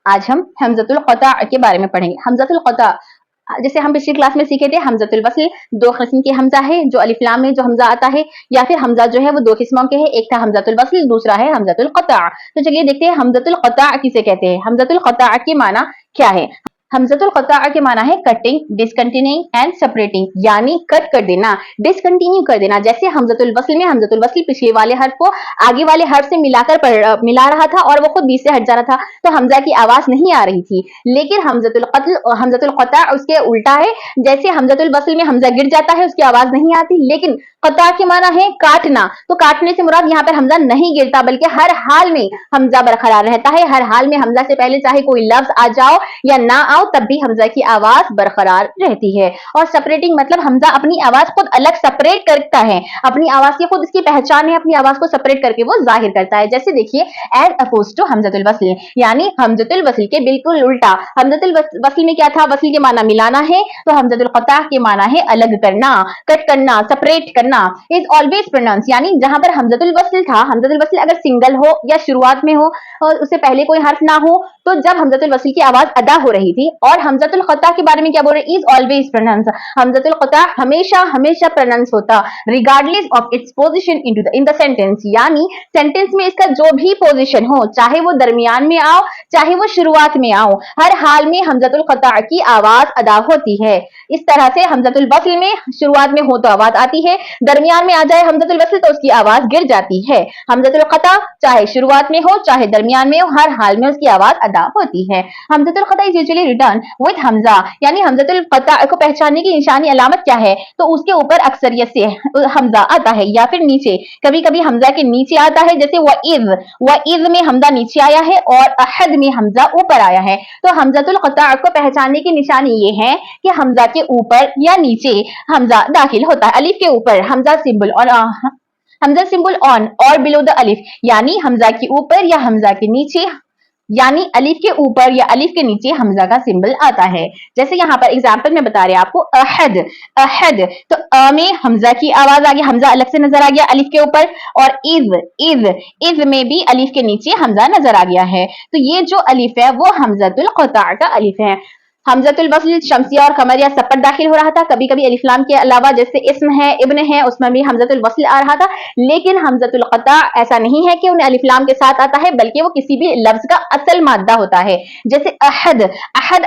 आज हम हमज़तुल क़ता के बारे में पढ़ेंगे। हमज़तुल क़ता जैसे हम पिछली क्लास में सीखे थे, हमज़तुल वस्ल दो किस्म के हमजा है, जो अलिफ लाम में जो हमजा आता है, या फिर हमजा जो है वो दो किस्मों के हैं, एक था हमज़तुल वस्ल, दूसरा है हमज़तुल क़ता। तो चलिए देखते हैं हमज़तुल क़ता किसे कहते हैं। हमज़तुल क़ता के माना क्या है? हमज़तुल क़ता के माना है कटिंग, डिसकंटिन्यूइंग एंड सेपरेटिंग, यानी कट कर देना, डिसकंटिन्यू कर देना। जैसे हमज़तुल वस्ल में हमज़तुल वस्ल पिछले वाले हर्फ को आगे वाले हर्फ से मिला रहा था और वो खुद बीच से हट जा रहा था, तो हमजा की आवाज नहीं आ रही थी। लेकिन हमज़तुल क़ता उसके उल्टा है। जैसे हमज़तुल वस्ल में हमजा गिर जाता है, उसकी आवाज नहीं आती, लेकिन क़ता के माना है काटना। तो काटने से मुराद यहाँ पर हमजा नहीं गिरता, बल्कि हर हाल में हमजा बरकरार रहता है। हर हाल में हमजा से पहले चाहे कोई लफ्ज आ जाओ या ना आओ, तब भी हमजा की आवाज बरकरार रहती है। और सेपरेटिंग मतलब हमजा अपनी आवाज खुद अलग सेपरेट करता है, अपनी आवाज की खुद इसकी पहचान है, अपनी आवाज को सेपरेट करके वो जाहिर करता है। जैसे देखिए एज अपोज टू हमज़तुल वस्ल, यानी हमज़तुल वस्ल के बिल्कुल उल्टा। हमज़तुल वस्ल में क्या था? वस्ल के माना मिलाना है, तो हमज़तुल क़ता के माना है अलग करना, कट करना, सेपरेट करना। इज ऑलवेज प्रोनाउंस, यानी जहां पर हमज़तुल वस्ल था, हमज़तुल वस्ल अगर सिंगल हो या शुरुआत में हो और उससे पहले कोई हर्फ ना हो, तो जब हमज़तुल वस्ल की आवाज अदा हो रही थी। और हमज़तुल क़ता के बारे में क्या बोल रहे हैं? इज ऑलवेज प्रोनाउंस, हमज़तुल क़ता हमेशा हमेशा प्रोनाउंस होता, regardless of its position in the sentence, यानी सेंटेंस में इसका जो भी पोजीशन हो, चाहे वो दरमियान में आओ चाहे वो शुरुआत में आओ, हर हाल में हमज़तुल क़ता की आवाज अदा होती है। इस तरह से हमज़तुल वस्ल में शुरुआत में हो तो आवाज आती है, दरमियान में आ जाए हमज़तुल वस्ल तो उसकी आवाज गिर जाती है। हमज़तुल क़ता चाहे शुरुआत में हो चाहे दरमियान में हो, हर हाल में उसकी आवाज अदा होती है। Hamzatul qata is usually written with hamza, यानी हमज़तुल क़ता को पहचानने की निशानी अलामत क्या है? तो उसके ऊपर अक्सरियत से हमजा आता है, या फिर नीचे, कभी कभी हमजा के नीचे आता है। जैसे वइज़ में हमजा नीचे आया है और अहद में हमजा ऊपर आया है। तो हमज़तुल क़ता को पहचानने की निशानी ये है कि हमजा के ऊपर या नीचे हमजा दाखिल होता है। अलिफ के ऊपर हमजा सिंबल ऑन और बिलो द अलिफ, यानी हमजा के ऊपर या हमजा के नीचे, यानी अलिफ के ऊपर या अलिफ के नीचे हमजा का सिंबल आता है। जैसे यहाँ पर एग्जांपल में बता रहे हैं आपको, अहद तो अ में हमजा की आवाज आ गई, हमजा अलग से नजर आ गया अलिफ के ऊपर। और इज में भी अलिफ के नीचे हमजा नजर आ गया है। तो ये जो अलिफ है वो हमज़तुल क़ता का अलिफ है। हमज़तुल वस्ल शम्सिया और कमरिया सब पर दाखिल हो रहा था। कभी कभी अलिफ लाम के अलावा जैसे इस्म है, इब्न है, उसमें भी हमज़तुल वस्ल आ रहा था। लेकिन हमज़तुल क़ता ऐसा नहीं है कि उन्हें अलिफ लाम के साथ आता है, बल्कि वो किसी भी लफ्ज का असल मादा होता है। जैसे अहद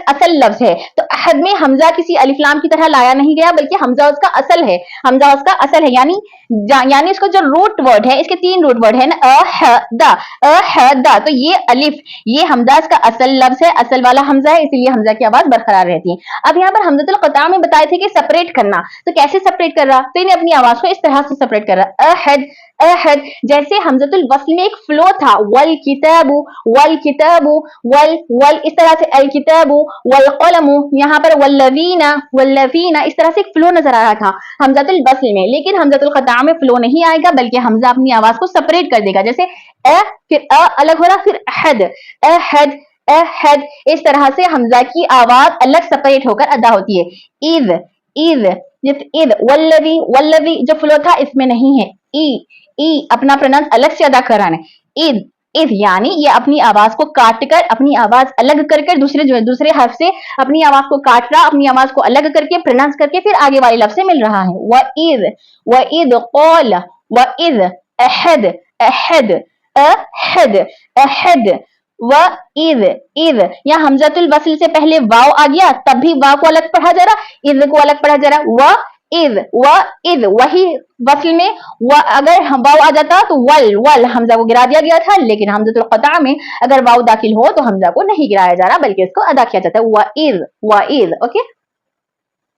असल लफ्ज है, तो अहद में हमजा किसी अलिफ लाम की तरह लाया नहीं गया, बल्कि हमजा उसका असल है, यानी उसका जो रूट वर्ड है, इसके 3 रूट वर्ड है ना, अहदा, तो ये अलिफ, ये हमजा इसका असल लफ्ज है, असल वाला हमजा है, इसलिए हमजा की आवाज बरकरार रहती है। अब यहाँ पर हमज़तुल क़ता में बताए थे कि सेपरेट करना, तो कैसे सेपरेट कर रहा? तो इन्हें अपनी आवाज को इस तरह से सेपरेट कर रहा, अहद। जैसे हमज़तुल वस्ल में एक फ्लो था, वल किताबु वल, इस तरह से अल किताबु वल क़लमु, यहाँ पर वल्लवीना, इस तरह से एक फ्लो नजर आ रहा था हमज़तुल वस्ल में। लेकिन हमज़तुल क़ता में फ्लो नहीं आएगा, बल्कि हमजा अपनी आवाज को सेपरेट कर देगा। जैसे फिर अलग हो रहा, फिर अहद, इस तरह से हमजा की आवाज अलग सेपरेट होकर अदा होती है। इज वल्लवी जो फ्लो था इसमें नहीं है, ई अपना प्रोनाउंस अलग से अदा कराना है। इज यानी ये अपनी आवाज को काटकर, अपनी आवाज अलग करके दूसरे हर्फ से अपनी आवाज को काट रहा, अपनी आवाज को अलग करके प्रोनाउंस करके फिर आगे वाले लफ्ज से मिल रहा है। वइज़ क़ाल, वइज़ अहद वइज़, या हमज़तुल वस्ल से पहले वाव आ गया, तब भी वाव को अलग पढ़ा जा रहा, इज़ को अलग पढ़ा जा रहा। वइज़, वही वस्ल में अगर वाव आ जाता तो वल हमजा को गिरा दिया गया था, लेकिन हमज़तुल क़ता में अगर वाव दाखिल हो तो हमजा को नहीं गिराया जा रहा, बल्कि इसको अदा किया जाता है, वइज़। ओके।